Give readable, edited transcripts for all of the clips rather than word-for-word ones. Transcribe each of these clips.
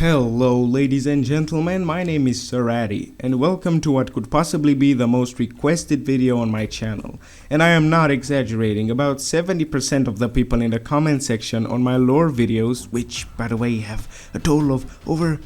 Hello ladies and gentlemen, my name is Sir Addy, and welcome to what could possibly be the most requested video on my channel. And I am not exaggerating, about 70% of the people in the comment section on my lore videos, which by the way have a total of over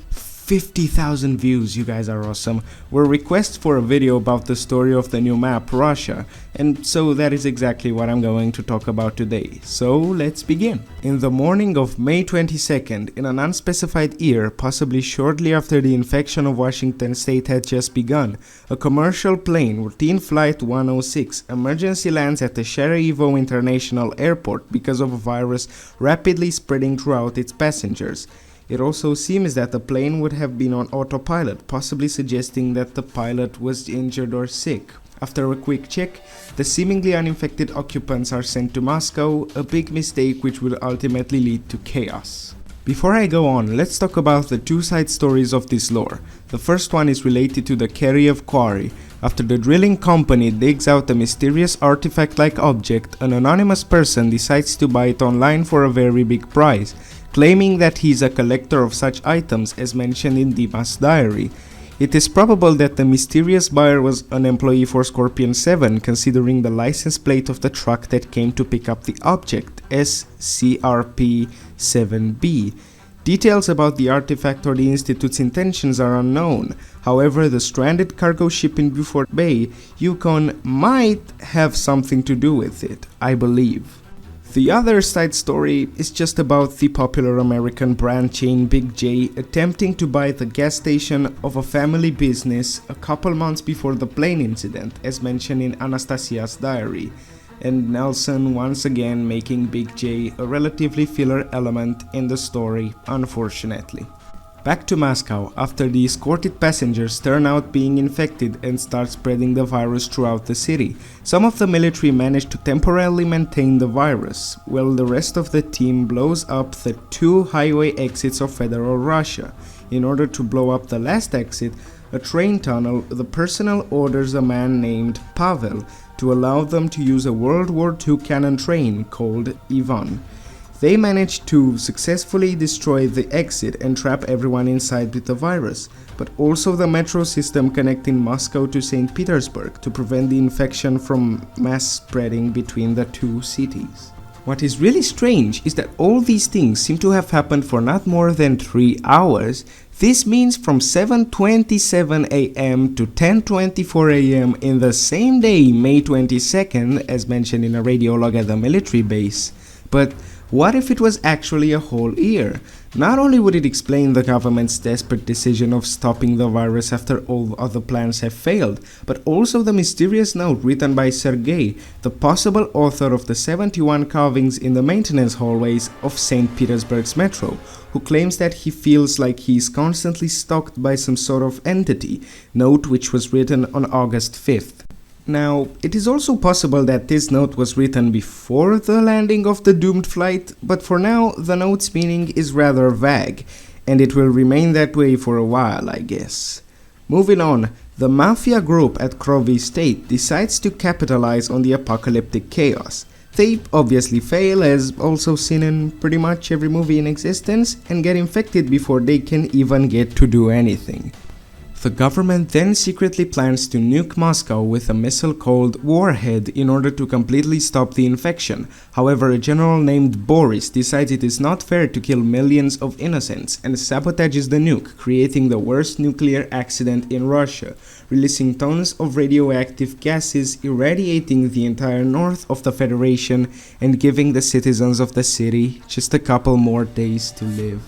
50,000 views, you guys are awesome, were requests for a video about the story of the new map, Russia. And so that is exactly what I'm going to talk about today. So let's begin. In the morning of May 22nd, in an unspecified year, possibly shortly after the infection of Washington state had just begun, a commercial plane, Routine Flight 106, emergency lands at the Sarajevo International Airport because of a virus rapidly spreading throughout its passengers. It also seems that the plane would have been on autopilot, possibly suggesting that the pilot was injured or sick. After a quick check, the seemingly uninfected occupants are sent to Moscow, a big mistake which would ultimately lead to chaos. Before I go on, let's talk about the two side stories of this lore. The first one is related to the Kyriev quarry. After the drilling company digs out a mysterious artifact-like object, an anonymous person decides to buy it online for a very big price, claiming that he is a collector of such items as mentioned in Dima's diary. It is probable that the mysterious buyer was an employee for Scorpion 7, considering the license plate of the truck that came to pick up the object, SCRP-7B. Details about the artifact or the Institute's intentions are unknown. However, the stranded cargo ship in Beaufort Bay, Yukon, might have something to do with it, I believe. The other side story is just about the popular American brand chain Big J attempting to buy the gas station of a family business a couple months before the plane incident, as mentioned in Anastasia's diary, and Nelson once again making Big J a relatively filler element in the story, unfortunately. Back to Moscow, after the escorted passengers turn out being infected and start spreading the virus throughout the city. Some of the military manage to temporarily maintain the virus, while the rest of the team blows up the two highway exits of Federal Russia. In order to blow up the last exit, a train tunnel, the personnel orders a man named Pavel to allow them to use a World War II cannon train called Ivan. They managed to successfully destroy the exit and trap everyone inside with the virus, but also the metro system connecting Moscow to St. Petersburg to prevent the infection from mass spreading between the two cities. What is really strange is that all these things seem to have happened for not more than 3 hours. This means from 7:27 AM to 10:24 AM in the same day, May 22nd, as mentioned in a radio log at the military base. But what if it was actually a whole year? Not only would it explain the government's desperate decision of stopping the virus after all other plans have failed, but also the mysterious note written by Sergei, the possible author of the 71 carvings in the maintenance hallways of St. Petersburg's metro, who claims that he feels like he is constantly stalked by some sort of entity, note which was written on August 5th. Now, it is also possible that this note was written before the landing of the doomed flight, but for now the note's meaning is rather vague, and it will remain that way for a while, I guess. Moving on, the mafia group at Krovy State decides to capitalize on the apocalyptic chaos. They obviously fail, as also seen in pretty much every movie in existence, and get infected before they can even get to do anything. The government then secretly plans to nuke Moscow with a missile called Warhead in order to completely stop the infection. However, a general named Boris decides it is not fair to kill millions of innocents and sabotages the nuke, creating the worst nuclear accident in Russia, releasing tons of radioactive gases, irradiating the entire north of the Federation and giving the citizens of the city just a couple more days to live.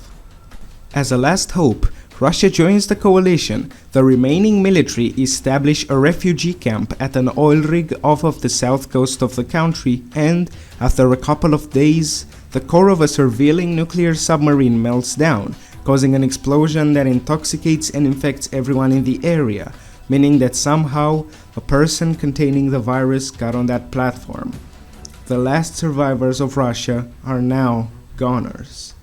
As a last hope, Russia joins the coalition. The remaining military establish a refugee camp at an oil rig off of the south coast of the country, and, after a couple of days, the core of a surveilling nuclear submarine melts down, causing an explosion that intoxicates and infects everyone in the area, meaning that somehow a person containing the virus got on that platform. The last survivors of Russia are now goners.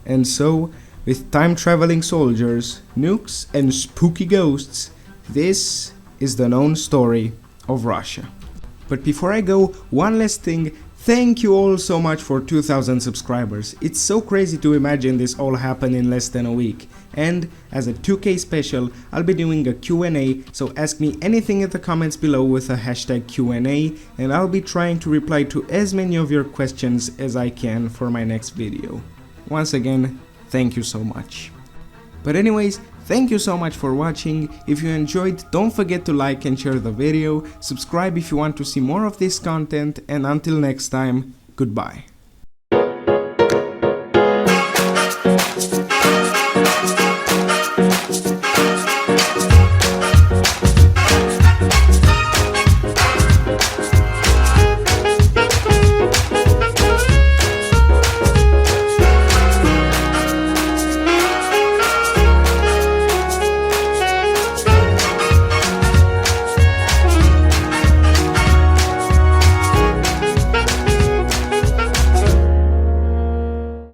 And so, with time-traveling soldiers, nukes, and spooky ghosts, this is the known story of Russia. But before I go, one last thing, Thank you all so much for 2000 subscribers. It's so crazy to imagine this all happened in less than a week. And as a 2K special, I'll be doing a Q&A, so ask me anything in the comments below with a hashtag Q&A, and I'll be trying to reply to as many of your questions as I can for my next video. Once again, thank you so much. But anyways, thank you so much for watching. If you enjoyed, don't forget to like and share the video, subscribe if you want to see more of this content, and until next time, goodbye.